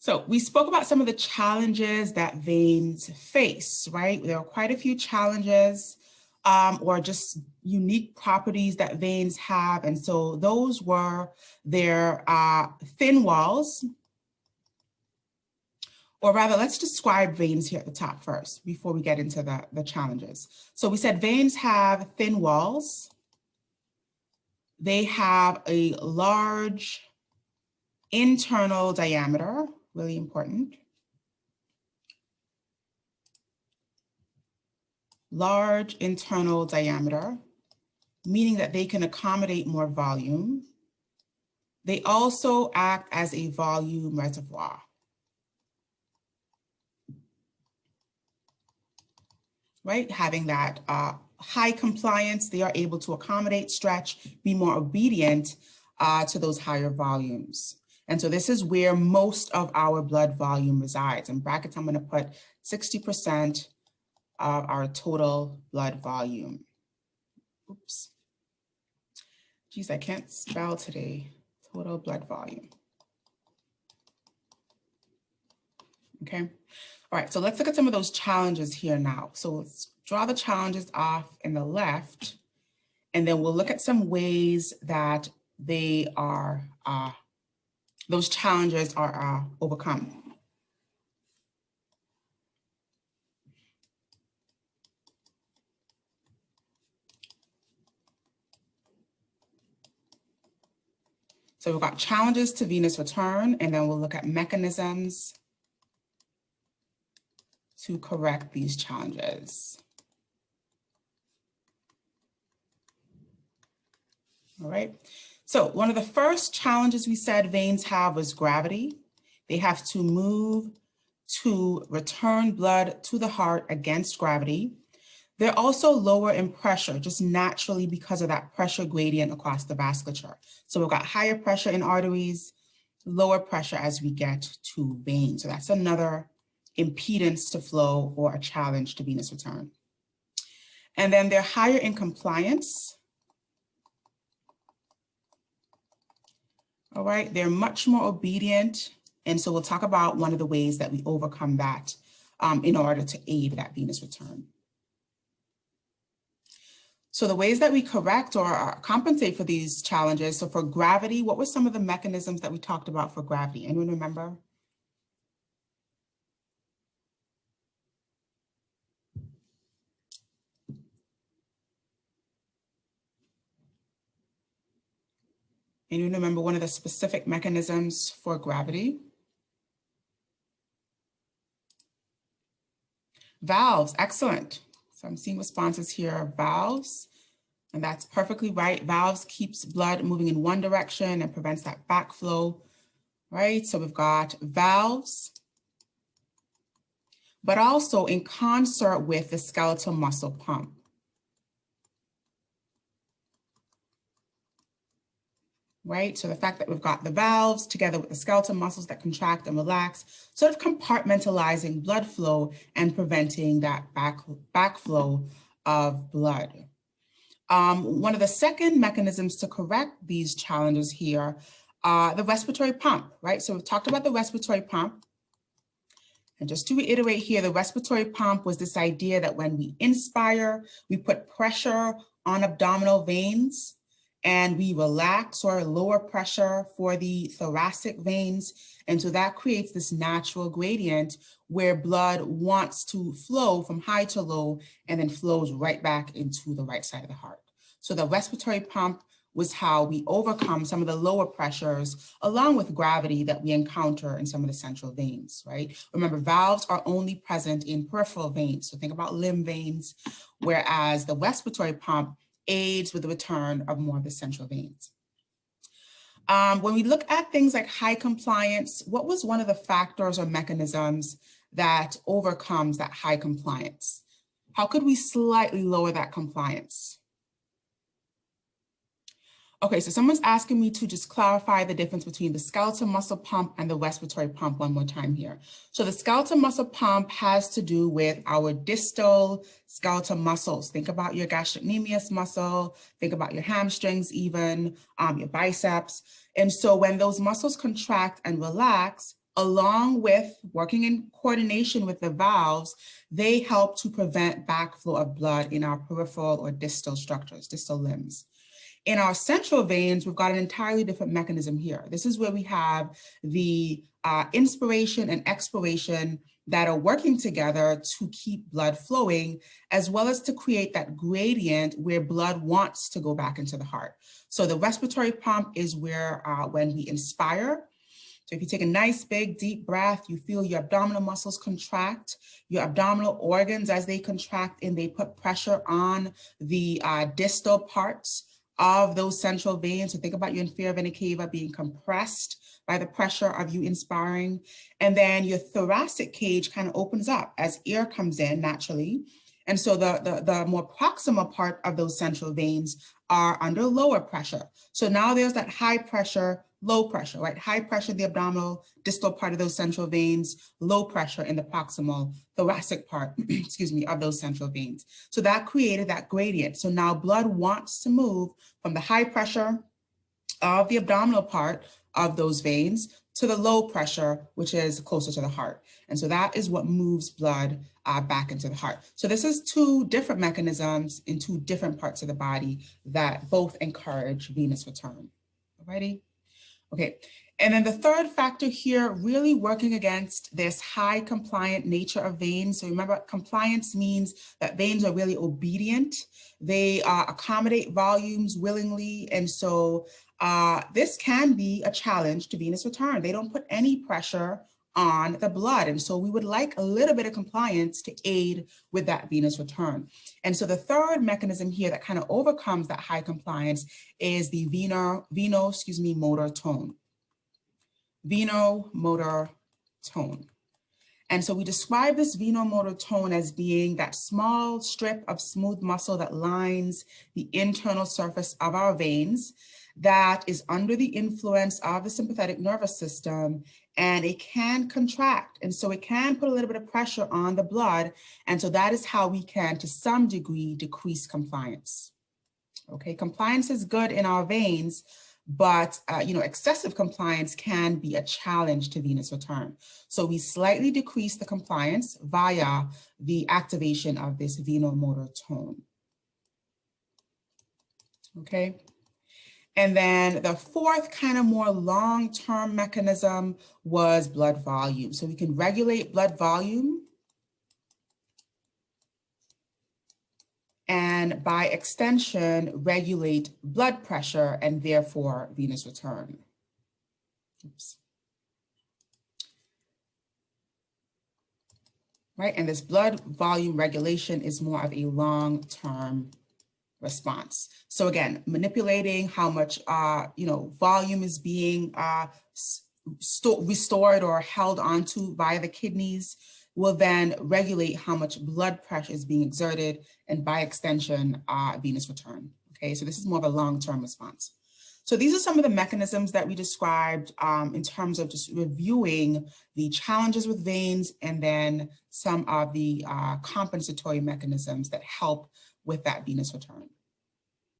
So we spoke about some of the challenges that veins face, right? There are quite a few challenges or just unique properties that veins have. And so those were their thin walls, or rather, let's describe veins here at the top first before we get into the challenges. So we said veins have thin walls. They have a large internal diameter, really important. Large internal diameter, meaning that they can accommodate more volume. They also act as a volume reservoir. Right, having that high compliance, they are able to accommodate, stretch, be more obedient to those higher volumes. And so this is where most of our blood volume resides. In brackets, I'm going to put 60% of our total blood volume. Oops. Geez, I can't spell today. Total blood volume. Okay. All right, so let's look at some of those challenges here now. So let's draw the challenges off in the left, and then we'll look at some ways that they are, those challenges are overcome. So we've got challenges to venous return, and then we'll look at mechanisms to correct these challenges. All right, so one of the first challenges we said veins have was gravity. They have to move to return blood to the heart against gravity. They're also lower in pressure, just naturally because of that pressure gradient across the vasculature. So we've got higher pressure in arteries, lower pressure as we get to veins. So that's another impedance to flow or a challenge to venous return. And then they're higher in compliance. All right, they're much more obedient. And so we'll talk about one of the ways that we overcome that in order to aid that venous return. So the ways that we correct or compensate for these challenges. So for gravity, what were some of the mechanisms that we talked about for gravity? Anyone remember? Anyone remember one of the specific mechanisms for gravity? Valves, excellent. So I'm seeing responses here, valves, and that's perfectly right. Valves keeps blood moving in one direction and prevents that backflow, right? So we've got valves, but also in concert with the skeletal muscle pump. Right? So the fact that we've got the valves together with the skeletal muscles that contract and relax, sort of compartmentalizing blood flow and preventing that backflow of blood. One of the second mechanisms to correct these challenges here are the respiratory pump, right? So we've talked about the respiratory pump. And just to reiterate here, the respiratory pump was this idea that when we inspire, we put pressure on abdominal veins, and we relax or lower pressure for the thoracic veins. And so that creates this natural gradient where blood wants to flow from high to low and then flows right back into the right side of the heart. So the respiratory pump was how we overcome some of the lower pressures along with gravity that we encounter in some of the central veins, right? Remember, valves are only present in peripheral veins. So think about limb veins, whereas the respiratory pump aids with the return of more of the central veins. When we look at things like high compliance, what was one of the factors or mechanisms that overcomes that high compliance? How could we slightly lower that compliance? Okay, so someone's asking me to just clarify the difference between the skeletal muscle pump and the respiratory pump one more time here. So the skeletal muscle pump has to do with our distal skeletal muscles. Think about your gastrocnemius muscle, think about your hamstrings even, your biceps. And so when those muscles contract and relax, along with working in coordination with the valves, they help to prevent backflow of blood in our peripheral or distal structures, distal limbs. In our central veins, we've got an entirely different mechanism here. This is where we have the inspiration and expiration that are working together to keep blood flowing, as well as to create that gradient where blood wants to go back into the heart. So the respiratory pump is where when we inspire, so if you take a nice big deep breath, you feel your abdominal muscles contract, your abdominal organs as they contract and they put pressure on the distal parts of those central veins. So think about your inferior vena cava being compressed by the pressure of you inspiring. And then your thoracic cage kind of opens up as air comes in naturally. And so the more proximal part of those central veins are under lower pressure. So now there's that high pressure, low pressure, right? High pressure in the abdominal distal part of those central veins, low pressure in the proximal thoracic part, excuse me, of those central veins. So that created that gradient. So now blood wants to move from the high pressure of the abdominal part of those veins to the low pressure, which is closer to the heart. And so that is what moves blood back into the heart. So this is two different mechanisms in two different parts of the body that both encourage venous return. Alrighty? Okay, and then the third factor here, really working against this high compliant nature of veins. So remember, compliance means that veins are really obedient. They accommodate volumes willingly. And so this can be a challenge to venous return. They don't put any pressure on the blood. And so we would like a little bit of compliance to aid with that venous return. And so the third mechanism here that kind of overcomes that high compliance is the veno-motor tone. Venomotor tone. And so we describe this venomotor tone as being that small strip of smooth muscle that lines the internal surface of our veins that is under the influence of the sympathetic nervous system, and it can contract. And so it can put a little bit of pressure on the blood. And so that is how we can, to some degree, decrease compliance. Okay, compliance is good in our veins, but excessive compliance can be a challenge to venous return. So we slightly decrease the compliance via the activation of this venomotor tone. Okay. And then the fourth kind of more long-term mechanism was blood volume. So we can regulate blood volume and by extension, regulate blood pressure and therefore venous return. Oops. Right, and this blood volume regulation is more of a long-term response. So again, manipulating how much volume is being restored or held onto via the kidneys will then regulate how much blood pressure is being exerted and by extension, venous return. Okay, so this is more of a long-term response. So these are some of the mechanisms that we described in terms of just reviewing the challenges with veins and then some of the compensatory mechanisms that help with that venous return.